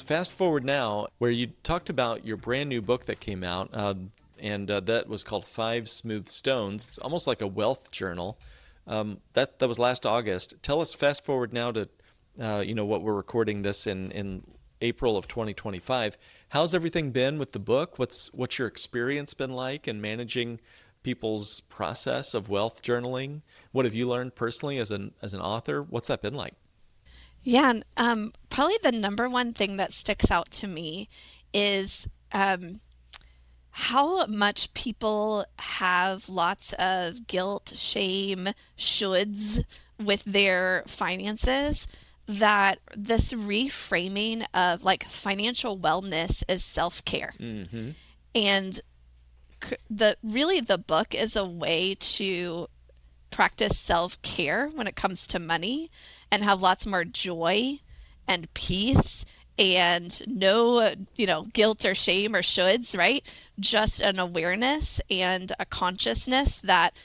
fast forward now, where you talked about your brand new book that came out, and that was called Five Smooth Stones. It's almost like a wealth journal. That was last August. Tell us, fast forward now to, what we're recording this in April of 2025. How's everything been with the book? What's your experience been like in managing people's process of wealth journaling? What have you learned personally as an author? What's that been like? Yeah, and, probably the number one thing that sticks out to me is how much people have lots of guilt, shame, shoulds with their finances. That this reframing of like financial wellness is self care. Mm-hmm. And the book is a way to practice self-care when it comes to money and have lots more joy and peace and no, guilt or shame or shoulds, right? Just an awareness and a consciousness that,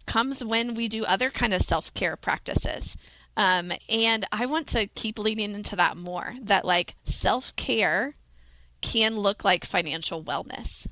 comes when we do other kind of self-care practices. And I want to keep leaning into that more, that like self-care can look like financial wellness.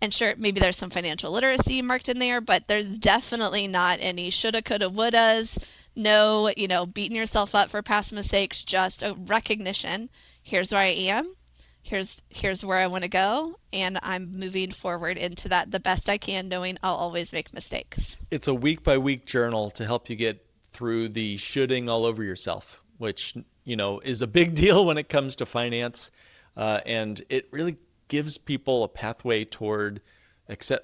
And sure, maybe there's some financial literacy marked in there, but there's definitely not any shoulda, coulda, wouldas. No, beating yourself up for past mistakes, just a recognition. Here's where I am. Here's where I want to go, and I'm moving forward into that the best I can, knowing I'll always make mistakes. It's a week by week journal to help you get through the shoulding all over yourself, which, is a big deal when it comes to finance. And it really gives people a pathway toward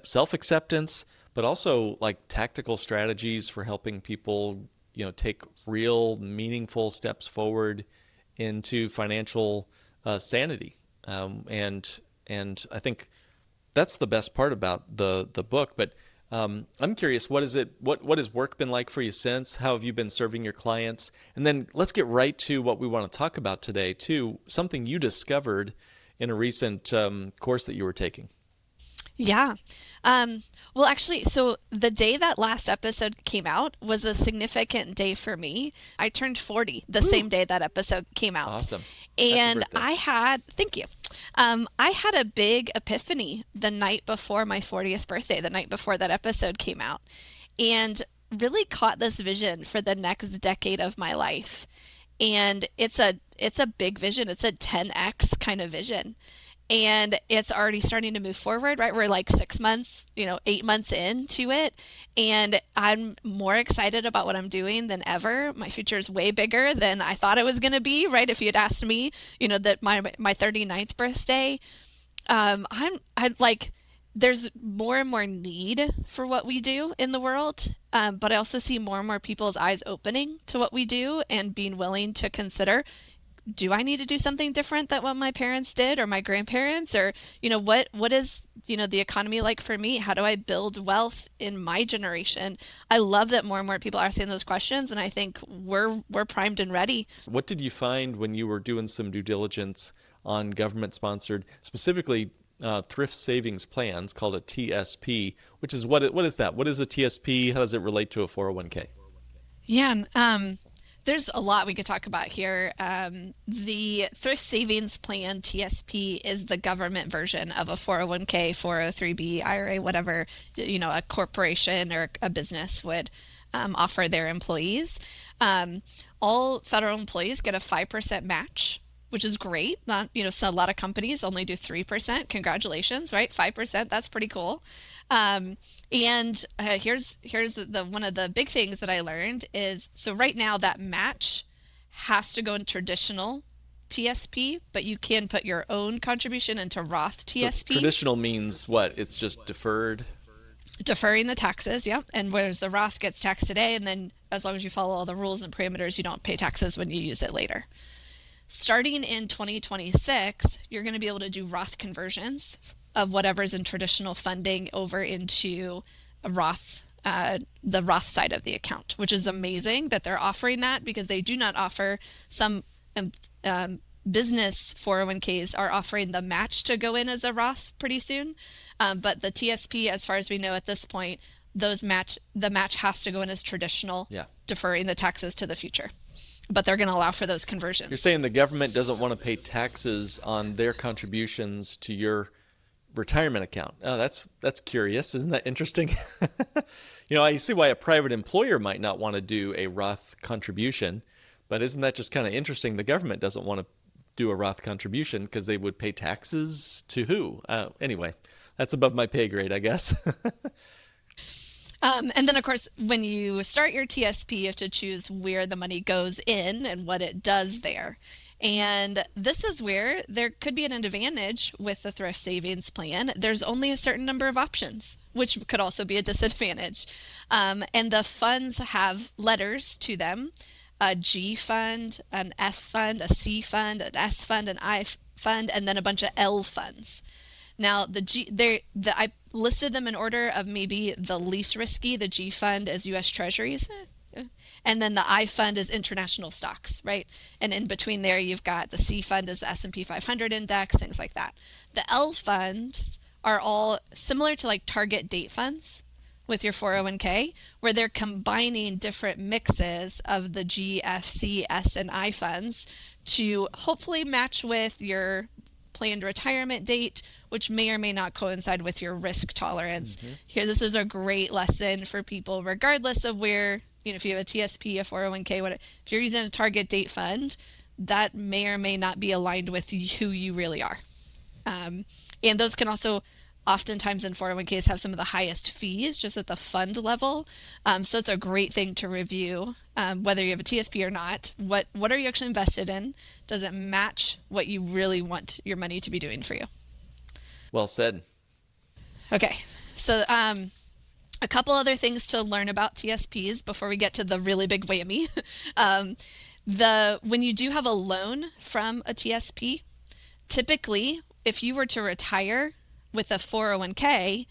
self-acceptance, but also like tactical strategies for helping people, take real meaningful steps forward into financial sanity. And I think that's the best part about the book. But I'm curious, what has work been like for you since? How have you been serving your clients? And then let's get right to what we want to talk about today too. Something you discovered in a recent course that you were taking. Yeah. Well, actually, so the day that last episode came out was a significant day for me. I turned 40 the Woo! same day that episode came out. Awesome. Happy And birthday. thank you. I had a big epiphany the night before my 40th birthday, the night before that episode came out, and really caught this vision for the next decade of my life. And it's a big vision. It's a 10x kind of vision, and it's already starting to move forward, right? We're like 6 months, 8 months into it, and I'm more excited about what I'm doing than ever. My future is way bigger than I thought it was going to be, right? If you had asked me, that my 39th birthday, I like, there's more and more need for what we do in the world, but I also see more and more people's eyes opening to what we do and being willing to consider, do I need to do something different than what my parents did or my grandparents, or what is the economy like for me? How do I build wealth in my generation? I love that more and more people are asking those questions, and I think we're primed and ready. What did you find when you were doing some due diligence on government-sponsored, specifically thrift savings plans, called a TSP, which is what is that? What is a TSP? How does it relate to a 401k? Yeah, and, there's a lot we could talk about here. The Thrift Savings Plan, TSP, is the government version of a 401k, 403b, IRA, whatever, a corporation or a business would offer their employees. All federal employees get a 5% match, which is great. Not, so a lot of companies only do 3%. Congratulations, right? 5%, that's pretty cool. And here's the one of the big things that I learned is, so right now that match has to go in traditional TSP, but you can put your own contribution into Roth So TSP. traditional means what? It's just deferred. Deferring the taxes, yeah. And whereas the Roth gets taxed today, and then as long as you follow all the rules and parameters, you don't pay taxes when you use it later. Starting in 2026, you're going to be able to do Roth conversions of whatever's in traditional funding over into a Roth, the Roth side of the account, which is amazing that they're offering that, because they do not offer some business 401ks are offering the match to go in as a Roth pretty soon. But the TSP, as far as we know at this point, the match has to go in as traditional, Yeah. deferring the taxes to the future. but they're going to allow for those You're conversions. saying the government doesn't want to pay taxes on their contributions to your retirement account. Oh, that's curious. Isn't that interesting? I see why a private employer might not want to do a Roth contribution, but isn't that just kind of interesting? The government doesn't want to do a Roth contribution because they would pay taxes to who? Anyway, that's above my pay grade, I guess. And then, of course, when you start your TSP, you have to choose where the money goes in and what it does there. And this is where there could be an advantage with the Thrift Savings Plan. There's only a certain number of options, which could also be a disadvantage. And the funds have letters to them: a G fund, an F fund, a C fund, an S fund, an I fund, and then a bunch of L funds. Now, I listed them in order of maybe the least risky. The G fund is U.S. Treasuries, and then the I fund is international stocks, right? And in between there, you've got the C fund is the S&P 500 index, things like that. The L funds are all similar to like target date funds with your 401k, where they're combining different mixes of the G, F, C, S, and I funds to hopefully match with your planned retirement date, which may or may not coincide with your risk tolerance. Mm-hmm. Here, this is a great lesson for people, regardless of where, if you have a TSP, a 401k, if you're using a target date fund, that may or may not be aligned with who you really are. And those can also oftentimes in 401ks have some of the highest fees just at the fund level. So it's a great thing to review, whether you have a TSP or not. What are you actually invested in? Does it match what you really want your money to be doing for you? Well said. Okay, so a couple other things to learn about TSPs before we get to the really big whammy. When you do have a loan from a TSP, typically if you were to retire with a 401k,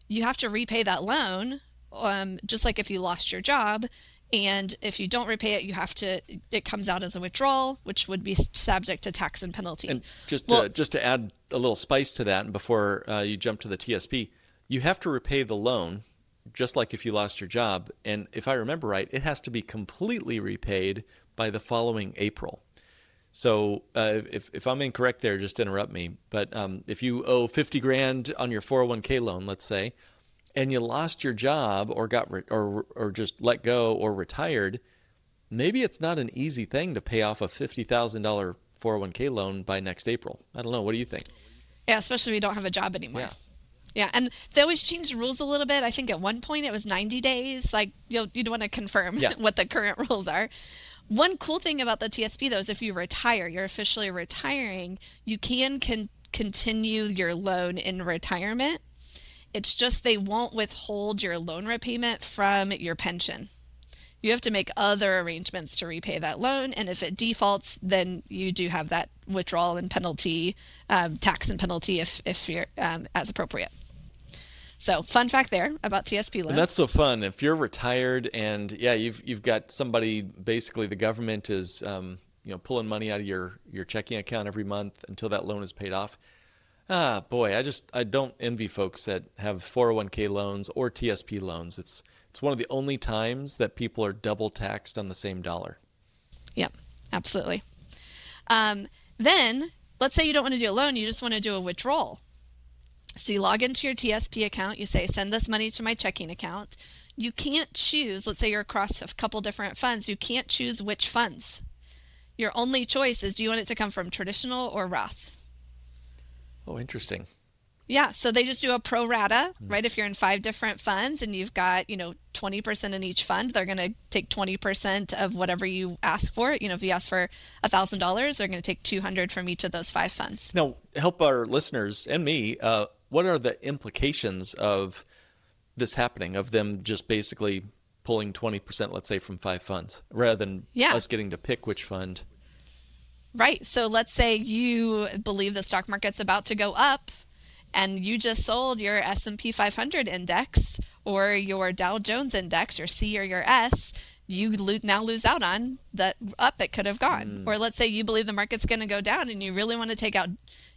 you have to repay that loan, just like if you lost your job. And if you don't repay it, it comes out as a withdrawal, which would be subject to tax and penalty. And just to add a little spice to that, and before you jump to the TSP, you have to repay the loan, just like if you lost your job. And if I remember right, it has to be completely repaid by the following April. So if I'm incorrect there, just interrupt me. But if you owe $50,000 on your 401k loan, let's say, and you lost your job or got or just let go or retired, maybe it's not an easy thing to pay off a $50,000 401k loan by next April. I don't know. What do you think? Yeah, especially if you don't have a job anymore. Yeah, and they always change the rules a little bit. I think at one point it was 90 days. Like you'd want to confirm what the current rules are. One cool thing about the TSP, though, is if you retire, you're officially retiring, you can continue your loan in retirement. It's just they won't withhold your loan repayment from your pension. You have to make other arrangements to repay that loan, and if it defaults, then you do have that withdrawal and penalty, tax and penalty if you're as appropriate. So fun fact there about TSP loans. And that's so fun. If you're retired and you've got somebody, basically the government is pulling money out of your checking account every month until that loan is paid off. Boy, I don't envy folks that have 401k loans or TSP loans. It's one of the only times that people are double taxed on the same dollar. Yep, absolutely. Then let's say you don't want to do a loan, you just want to do a withdrawal. So you log into your TSP account, you say, send this money to my checking account. You can't choose, let's say you're across a couple different funds, you can't choose which funds. Your only choice is, do you want it to come from traditional or Roth? Oh, interesting. Yeah, so they just do a pro rata, right? If you're in 5 different funds and you've got, 20% in each fund, they're going to take 20% of whatever you ask for. If you ask for $1,000, they're going to take $200 from each of those 5 funds. Now, help our listeners and me, what are the implications of this happening, of them just basically pulling 20%, let's say, from 5 funds, rather than us getting to pick which fund? Right. So let's say you believe the stock market's about to go up, and you just sold your S&P 500 index or your Dow Jones index, your C or your S, you now lose out on that up it could have gone. Or let's say you believe the market's going to go down and you really want to take out,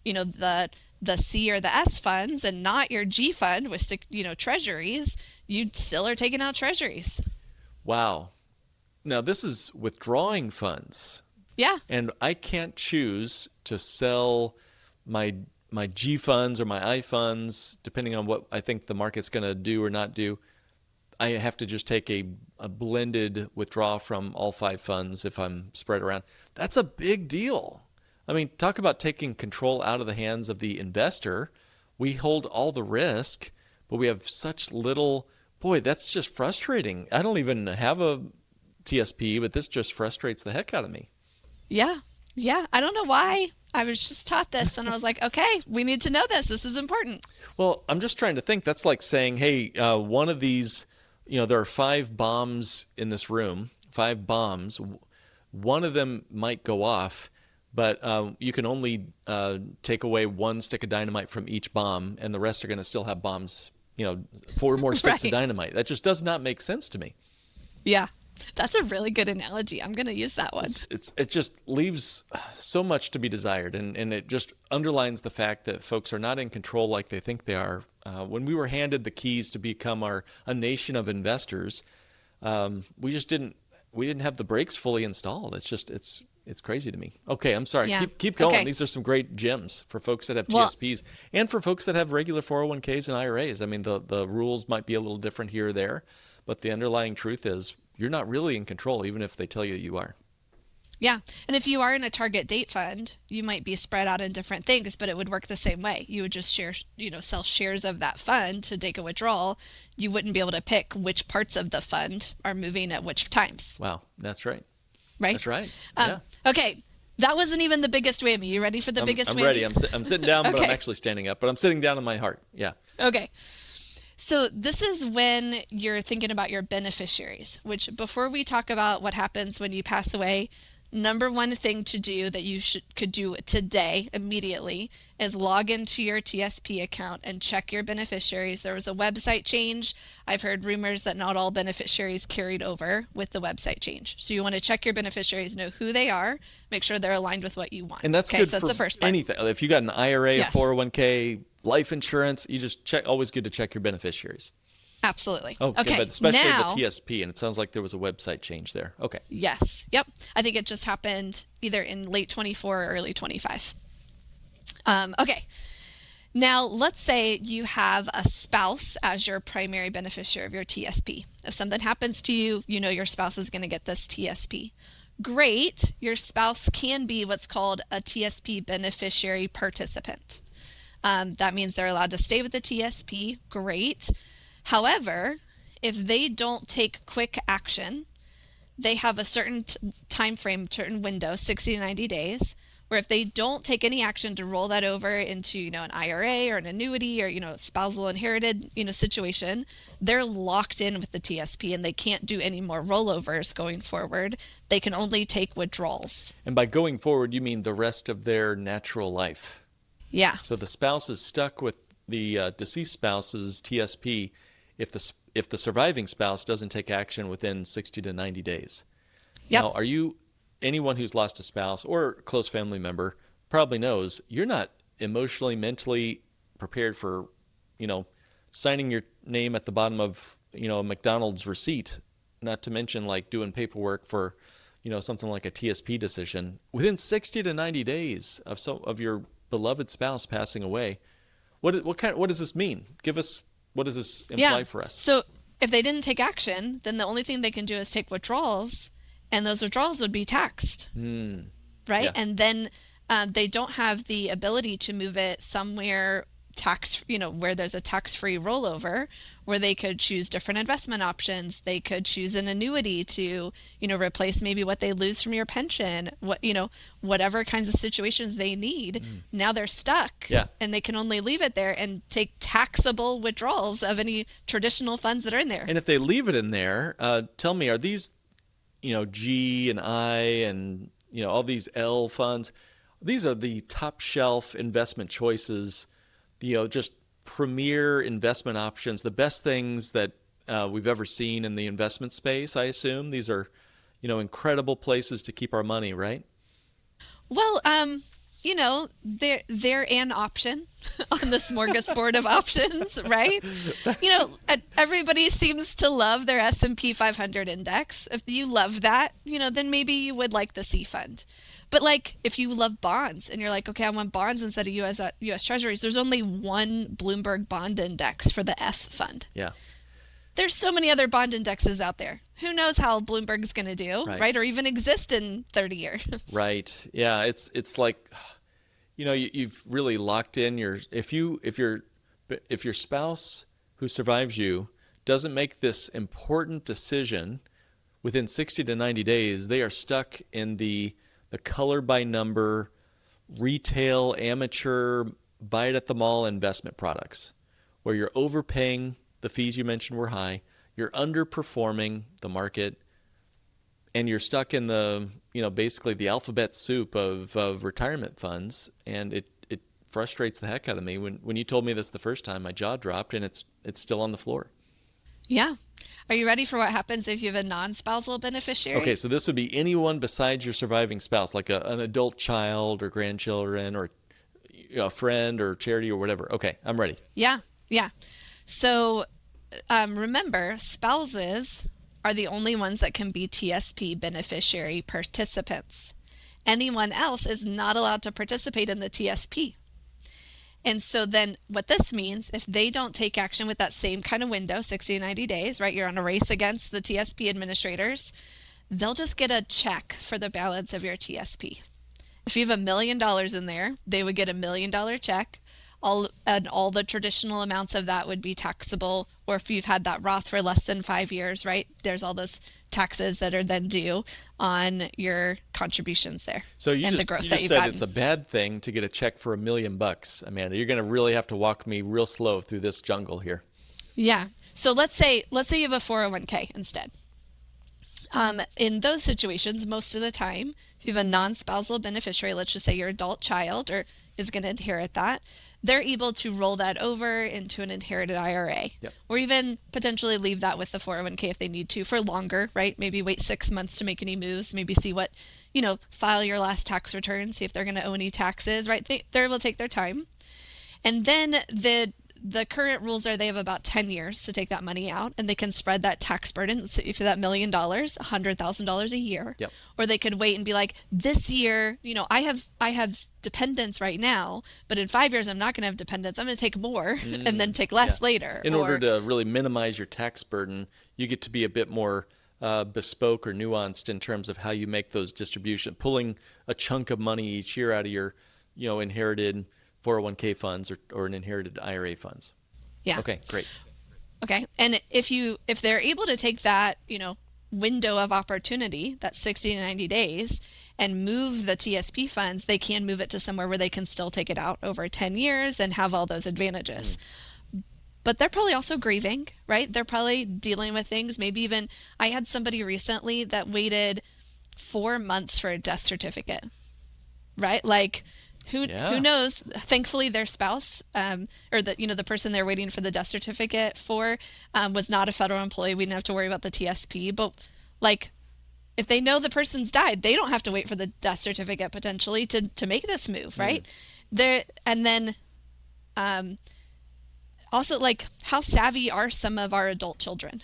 the C or the S funds and not your G fund with, treasuries, you still are taking out treasuries. Wow. Now, this is withdrawing funds, Yeah. and I can't choose to sell my my G funds or my I funds, depending on what I think the market's going to do or not do. I have to just take a blended withdrawal from all 5 funds if I'm spread around. That's a big deal. I mean, talk about taking control out of the hands of the investor. We hold all the risk, but we have such little. Boy, that's just frustrating. I don't even have a TSP, but this just frustrates the heck out of me. Yeah. Yeah. I don't know why. I was just taught this and I was like, okay, we need to know this. This is important. Well, I'm just trying to think. That's like saying, hey, one of these, there are 5 bombs in this room, 5 bombs. One of them might go off, but you can only take away 1 stick of dynamite from each bomb, and the rest are going to still have bombs, 4 more sticks of Right. dynamite. That just does not make sense to me. Yeah. That's a really good analogy. I'm going to use that one. It just leaves so much to be desired, and it just underlines the fact that folks are not in control like they think they are. When we were handed the keys to become a nation of investors, we didn't have the brakes fully installed. It's crazy to me. Okay, I'm sorry. Yeah. Keep going. Okay. These are some great gems for folks that have Well, TSPs and for folks that have regular 401ks and IRAs. I mean, the rules might be a little different here or there, but the underlying truth is you're not really in control, even if they tell you you are. yeah. And if you are in a target date fund, you might be spread out in different things, but it would work the same way. You would just sell shares of that fund to take a withdrawal. You wouldn't be able to pick which parts of the fund are moving at which times, Wow, that's right. right? That's right. Um, Yeah. okay. That wasn't even the biggest whammy. You ready for the biggest I'm whammy? ready. I'm sitting down, but I'm Okay. actually standing up. But I'm sitting down in my heart. Yeah. Okay. So this is when you're thinking about your beneficiaries, which before we talk about what happens when you pass away, number one thing to do that you could do today immediately is log into your TSP account and check your beneficiaries. There was a website change. I've heard rumors that not all beneficiaries carried over with the website change. So you want to check your beneficiaries, know who they are, make sure they're aligned with what you want. And that's okay, good so that's for the first part. anything. If you got an IRA, Yes. a 401k, life insurance, you just check. Always good to check your beneficiaries. Absolutely. Oh, Okay. but especially now, the TSP. And it sounds like there was a website change there. Okay. Yes. Yep. I think it just happened either in late 24 or early 25. Okay. Now, let's say you have a spouse as your primary beneficiary of your TSP. If something happens to you, you know your spouse is going to get this TSP. Great. Your spouse can be what's called a TSP beneficiary participant. That means they're allowed to stay with the TSP. Great. However, if they don't take quick action, they have a certain time frame, certain window, 60 to 90 days, where if they don't take any action to roll that over into, an IRA or an annuity or, spousal inherited, situation, they're locked in with the TSP and they can't do any more rollovers going forward. They can only take withdrawals. And by going forward, you mean the rest of their natural life. Yeah. So the spouse is stuck with the deceased spouse's TSP if the surviving spouse doesn't take action within 60 to 90 days. Yep. Now, anyone who's lost a spouse or a close family member probably knows you're not emotionally, mentally prepared for, signing your name at the bottom of, a McDonald's receipt, not to mention like doing paperwork for, something like a TSP decision within 60 to 90 days of your beloved spouse passing away. What does this mean? What does this imply for us? So if they didn't take action, then the only thing they can do is take withdrawals, and those withdrawals would be taxed, right? Yeah. And then they don't have the ability to move it somewhere where there's a tax-free rollover, where they could choose different investment options. They could choose an annuity to, replace maybe what they lose from your pension, whatever kinds of situations they need. Now they're stuck, Yeah. and they can only leave it there and take taxable withdrawals of any traditional funds that are in there. And if they leave it in there, tell me, are these, G and I and, all these L funds, these are the top shelf investment choices, just premier investment options, the best things that we've ever seen in the investment space, I assume. These are, incredible places to keep our money, right? Well, they're an option on the smorgasbord of options, right? Everybody seems to love their S&P 500 index. If you love that, then maybe you would like the C fund. But like if you love bonds and you're like, okay, I want bonds instead of US Treasuries, there's only one Bloomberg bond index for the F fund. Yeah. There's so many other bond indexes out there. Who knows how Bloomberg's going to do, right? Or even exist in 30 years. Right. Yeah. It's like, you've really locked in if your spouse who survives you doesn't make this important decision within 60 to 90 days, they are stuck in the color by number retail amateur buy it at the mall investment products where you're overpaying. The fees you mentioned were high. You're underperforming the market, and you're stuck in the, basically the alphabet soup of retirement funds. And it frustrates the heck out of me. When you told me this the first time, my jaw dropped, and it's still on the floor. Yeah. Are you ready for what happens if you have a non-spousal beneficiary? Okay, so this would be anyone besides your surviving spouse, like an adult child or grandchildren or a friend or charity or whatever. Okay, I'm ready. Yeah. So remember, spouses are the only ones that can be TSP beneficiary participants. Anyone else is not allowed to participate in the TSP. And so then what this means, if they don't take action with that same kind of window, 60 to 90 days, right, you're on a race against the TSP administrators, they'll just get a check for the balance of your TSP. If you have $1 million in there, they would get $1 million check. All the traditional amounts of that would be taxable, or if you've had that Roth for less than 5 years, right? There's all those taxes that are then due on your contributions there. So you and just, the growth you that just you've said gotten. It's a bad thing to get a check for $1 million, Amanda. You're going to really have to walk me real slow through this jungle here. Yeah. So let's say you have a 401k instead. In those situations, most of the time, if you have a non-spousal beneficiary, let's just say your adult child is going to inherit that, they're able to roll that over into an inherited IRA. Yep. Or even potentially leave that with the 401k if they need to for longer, right? Maybe wait 6 months to make any moves, maybe see what, file your last tax return, see if they're going to owe any taxes, right? They will take their time. And then the current rules are they have about 10 years to take that money out, and they can spread that tax burden. So if that $1 million, $100,000 a year, Yep. Or they could wait and be like, this year, I have dependents right now, but in 5 years I'm not going to have dependents. I'm going to take more and then take less later. In order to really minimize your tax burden, you get to be a bit more bespoke or nuanced in terms of how you make those distributions, pulling a chunk of money each year out of your, inherited 401k funds or an inherited IRA funds. Yeah. Okay, great. Okay. And if they're able to take that, window of opportunity, that 60 to 90 days, and move the TSP funds, they can move it to somewhere where they can still take it out over 10 years and have all those advantages. But they're probably also grieving, right? They're probably dealing with things. Maybe even I had somebody recently that waited 4 months for a death certificate, right? Like, who knows? Thankfully, their spouse, or the person they're waiting for the death certificate for, was not a federal employee. We didn't have to worry about the TSP. But like, if they know the person's died, they don't have to wait for the death certificate potentially to make this move, right? And then, also, like, how savvy are some of our adult children?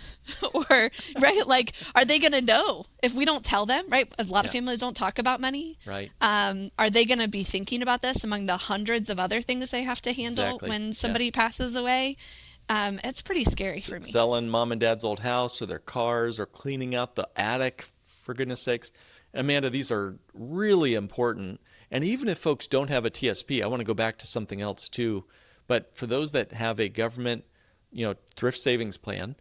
Or, right, like, are they going to know if we don't tell them, right? A lot of families don't talk about money. Right. Are they going to be thinking about this among the hundreds of other things they have to handle when somebody passes away? It's pretty scary for me. Selling mom and dad's old house or their cars or cleaning out the attic, for goodness sakes. Amanda, these are really important. And even if folks don't have a TSP, I want to go back to something else too. But for those that have a government, thrift savings plan,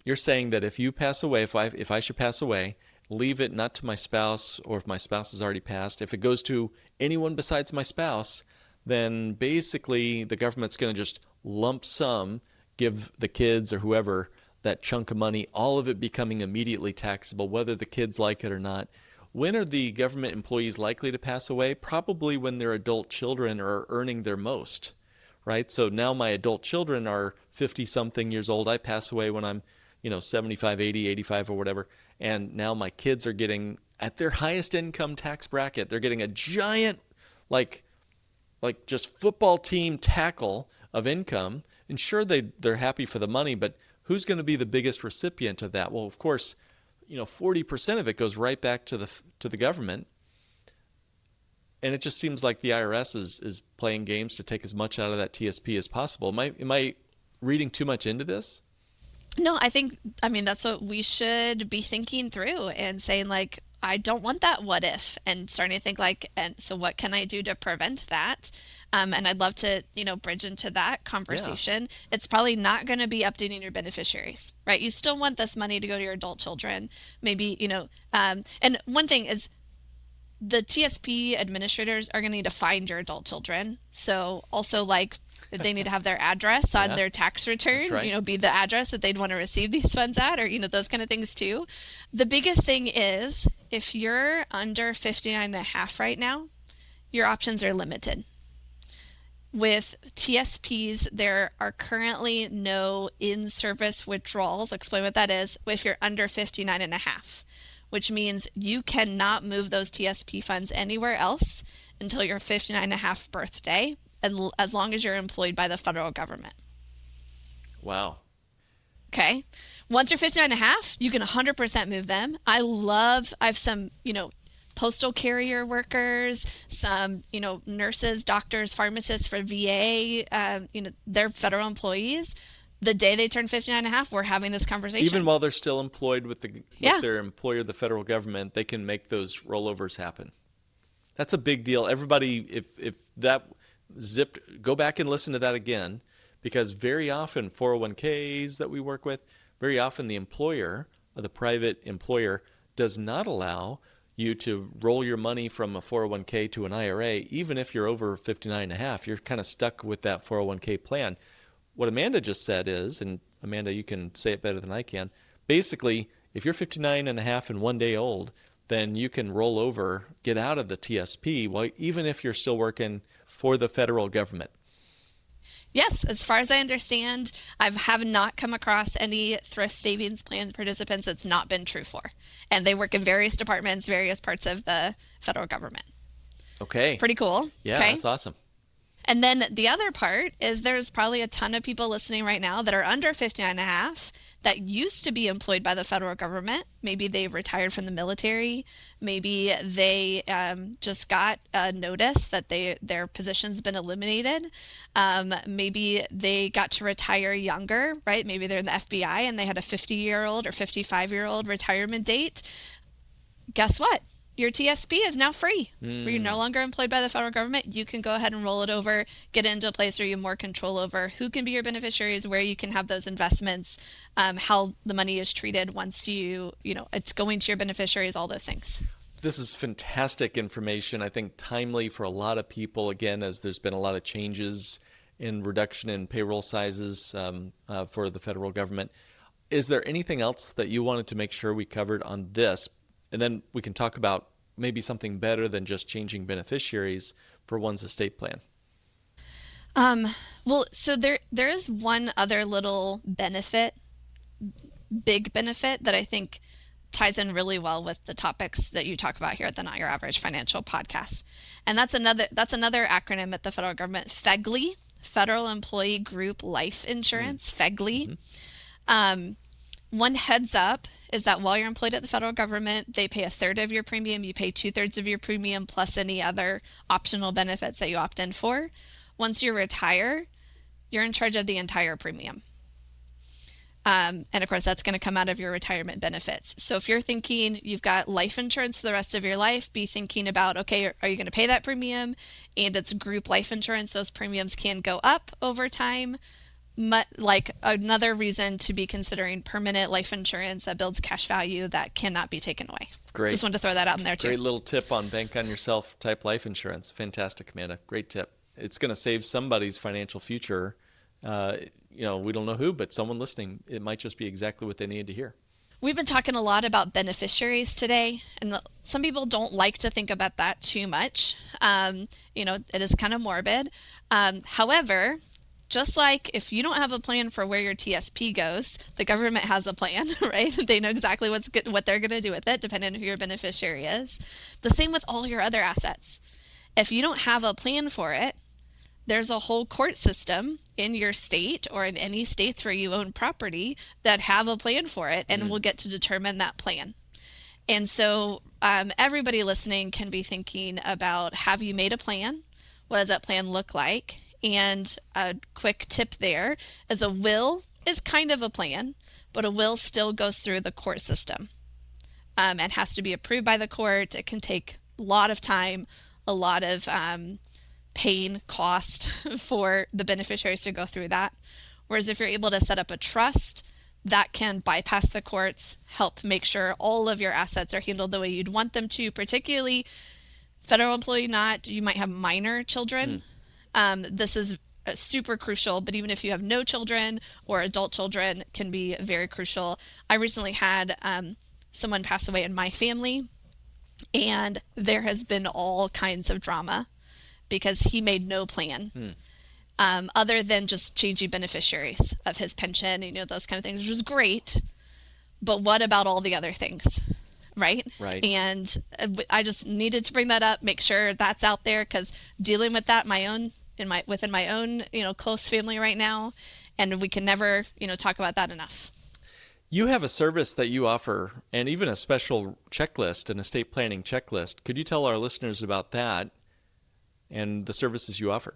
you're saying that if you pass away, if I should pass away, leave it not to my spouse, or if my spouse has already passed, if it goes to anyone besides my spouse, then basically the government's going to just lump sum give the kids or whoever that chunk of money, all of it becoming immediately taxable, whether the kids like it or not. When are the government employees likely to pass away? Probably when their adult children are earning their most. Right? So now my adult children are 50-something years old. I pass away when I'm, 75, 80, 85 or whatever. And now my kids are getting, at their highest income tax bracket, they're getting a giant, like just football team tackle of income. And sure, they're happy for the money, but who's going to be the biggest recipient of that? Well, of course, 40% of it goes right back to the government. And it just seems like the IRS is playing games to take as much out of that TSP as possible. Am I reading too much into this? No, I mean, that's what we should be thinking through and saying, like, I don't want that what if, and starting to think like, and so what can I do to prevent that? And I'd love to, bridge into that conversation. Yeah. It's probably not going to be updating your beneficiaries, right? You still want this money to go to your adult children. Maybe, and one thing is, the TSP administrators are going to need to find your adult children. So also, like, they need to have their address on their tax return, right. Be the address that they'd want to receive these funds at, or, those kind of things too. The biggest thing is, if you're under 59 and a half right now, your options are limited. With TSPs, there are currently no in-service withdrawals. I'll explain what that is if you're under 59 and a half. Which means you cannot move those TSP funds anywhere else until your 59 and a half birthday, as long as you're employed by the federal government. Wow. Okay. Once you're 59 and a half, you can 100% move them. I have some, postal carrier workers, some, nurses, doctors, pharmacists for VA, they're federal employees. The day they turn 59 and a half, we're having this conversation. Even while they're still employed with their employer, the federal government, they can make those rollovers happen. That's a big deal. Everybody, if that zipped, go back and listen to that again, because very often 401ks that we work with, very often the employer, or the private employer, does not allow you to roll your money from a 401k to an IRA, even if you're over 59 and a half. You're kind of stuck with that 401k plan. What Amanda just said is, and Amanda, you can say it better than I can, basically, if you're 59 and a half and 1 day old, then you can roll over, get out of the TSP, even if you're still working for the federal government. Yes, as far as I understand, I have not come across any Thrift Savings Plan participants it's not been true for. And they work in various departments, various parts of the federal government. Okay. Pretty cool. Yeah, okay? That's awesome. And then the other part is there's probably a ton of people listening right now that are under 59 and a half that used to be employed by the federal government. Maybe they retired from the military. Maybe they just got a notice that their position's been eliminated. Maybe they got to retire younger, right? Maybe they're in the FBI and they had a 50-year-old or 55-year-old retirement date. Guess what? Your TSP is now free. You're no longer employed by the federal government. You can go ahead and roll it over, get it into a place where you have more control over who can be your beneficiaries, where you can have those investments, how the money is treated once it's going to your beneficiaries, all those things. This is fantastic information. I think timely for a lot of people, again, as there's been a lot of changes in reduction in payroll sizes for the federal government. Is there anything else that you wanted to make sure we covered on this? And then we can talk about maybe something better than just changing beneficiaries for one's estate plan. Well, so there is one other little big benefit that I think ties in really well with the topics that you talk about here at the Not Your Average Financial podcast. And that's another acronym at the federal government, FEGLI, Federal Employee Group Life Insurance, FEGLI. Mm-hmm. One heads up is that while you're employed at the federal government, they pay 1/3 of your premium. You pay 2/3 of your premium plus any other optional benefits that you opt in for. Once you retire, you're in charge of the entire premium. And of course, that's going to come out of your retirement benefits. So if you're thinking you've got life insurance for the rest of your life, be thinking about, okay, are you going to pay that premium? And it's group life insurance. Those premiums can go up over time. Like another reason to be considering permanent life insurance that builds cash value that cannot be taken away. Great. Just wanted to throw that out in there too. Great little tip on bank on yourself type life insurance. Fantastic, Amanda. Great tip. It's going to save somebody's financial future. We don't know who, but someone listening, it might just be exactly what they need to hear. We've been talking a lot about beneficiaries today, and some people don't like to think about that too much. It is kind of morbid. However, just like if you don't have a plan for where your TSP goes, the government has a plan, right? They know exactly what they're going to do with it, depending on who your beneficiary is. The same with all your other assets. If you don't have a plan for it, there's a whole court system in your state or in any states where you own property that have a plan for it and will get to determine that plan. And so everybody listening can be thinking about, have you made a plan? What does that plan look like? And a quick tip there is a will is kind of a plan, but a will still goes through the court system and has to be approved by the court. It can take a lot of time, a lot of pain, cost for the beneficiaries to go through that. Whereas if you're able to set up a trust, that can bypass the courts, help make sure all of your assets are handled the way you'd want them to, particularly federal employee not, you might have minor children. This is super crucial, but even if you have no children or adult children, can be very crucial. I recently had someone pass away in my family, and there has been all kinds of drama because he made no plan other than just changing beneficiaries of his pension, those kind of things, which was great. But what about all the other things? Right. And I just needed to bring that up, make sure that's out there, because dealing with that within my own close family right now, and we can never talk about that enough. You have a service that you offer, and even a special checklist, an estate planning checklist. Could you tell our listeners about that and the services you offer?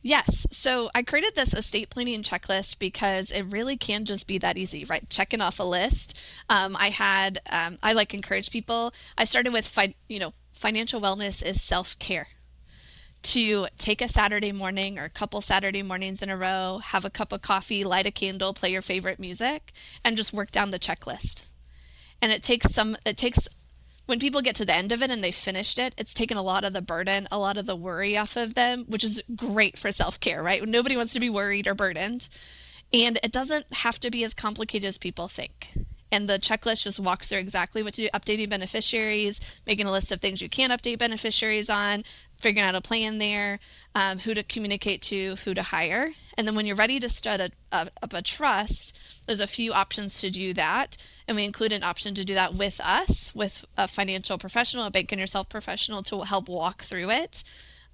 Yes. So I created this estate planning checklist because it really can just be that easy, right? Checking off a list. I encourage people. I started with, financial wellness is self-care. To take a Saturday morning or a couple Saturday mornings in a row, have a cup of coffee, light a candle, play your favorite music, and just work down the checklist. And when people get to the end of it and they've finished it, it's taken a lot of the burden, a lot of the worry off of them, which is great for self-care, right? Nobody wants to be worried or burdened. And it doesn't have to be as complicated as people think. And the checklist just walks through exactly what to do, updating beneficiaries, making a list of things you can update beneficiaries on, figuring out a plan there, who to communicate to, who to hire. And then when you're ready to start up a trust, there's a few options to do that. And we include an option to do that with us, with a financial professional, a bank and yourself professional, to help walk through it.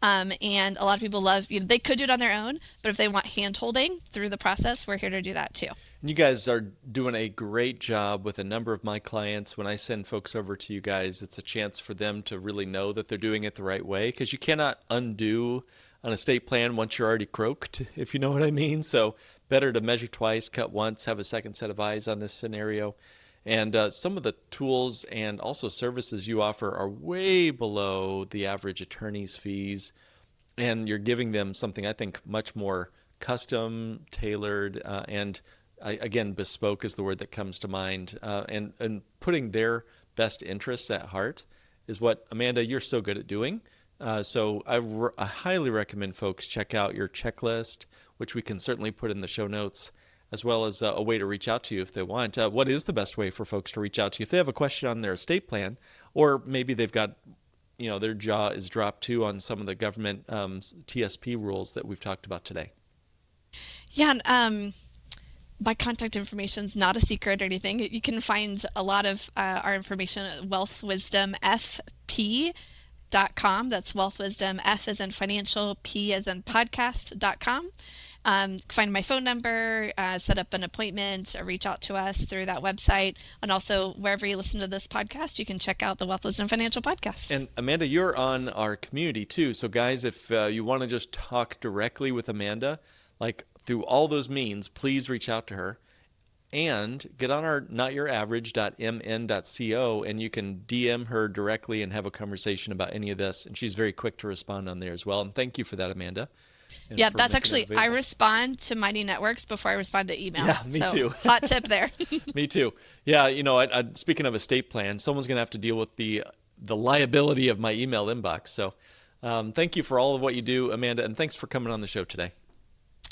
And a lot of people love, they could do it on their own, but if they want hand holding through the process, we're here to do that too. And you guys are doing a great job with a number of my clients. When I send folks over to you guys, it's a chance for them to really know that they're doing it the right way, because you cannot undo an estate plan once you're already croaked, if you know what I mean. So better to measure twice, cut once, have a second set of eyes on this scenario. And some of the tools and also services you offer are way below the average attorney's fees. And you're giving them something I think much more custom, tailored, and again, bespoke is the word that comes to mind. And putting their best interests at heart is what, Amanda, you're so good at doing. So I highly recommend folks check out your checklist, which we can certainly put in the show notes, as well as a way to reach out to you if they want. What is the best way for folks to reach out to you if they have a question on their estate plan, or maybe they've got, their jaw is dropped too on some of the government TSP rules that we've talked about today? Yeah, my contact information is not a secret or anything. You can find a lot of our information at wealthwisdomfp.com. That's Wealth Wisdom, F as in financial, P as in podcast.com. Find my phone number, set up an appointment, reach out to us through that website. And also, wherever you listen to this podcast, you can check out the Wealth Wisdom Financial Podcast. And Amanda, you're on our community too. So guys, if you want to just talk directly with Amanda, through all those means, please reach out to her. And get on our notyouraverage.mn.co, and you can DM her directly and have a conversation about any of this. And she's very quick to respond on there as well. And thank you for that, Amanda. Yeah, that's actually, I respond to Mighty Networks before I respond to email. Yeah, me too. Hot tip there. Me too. Yeah, speaking of estate plan, someone's going to have to deal with the liability of my email inbox. So thank you for all of what you do, Amanda, and thanks for coming on the show today.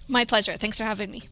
My pleasure. Thanks for having me.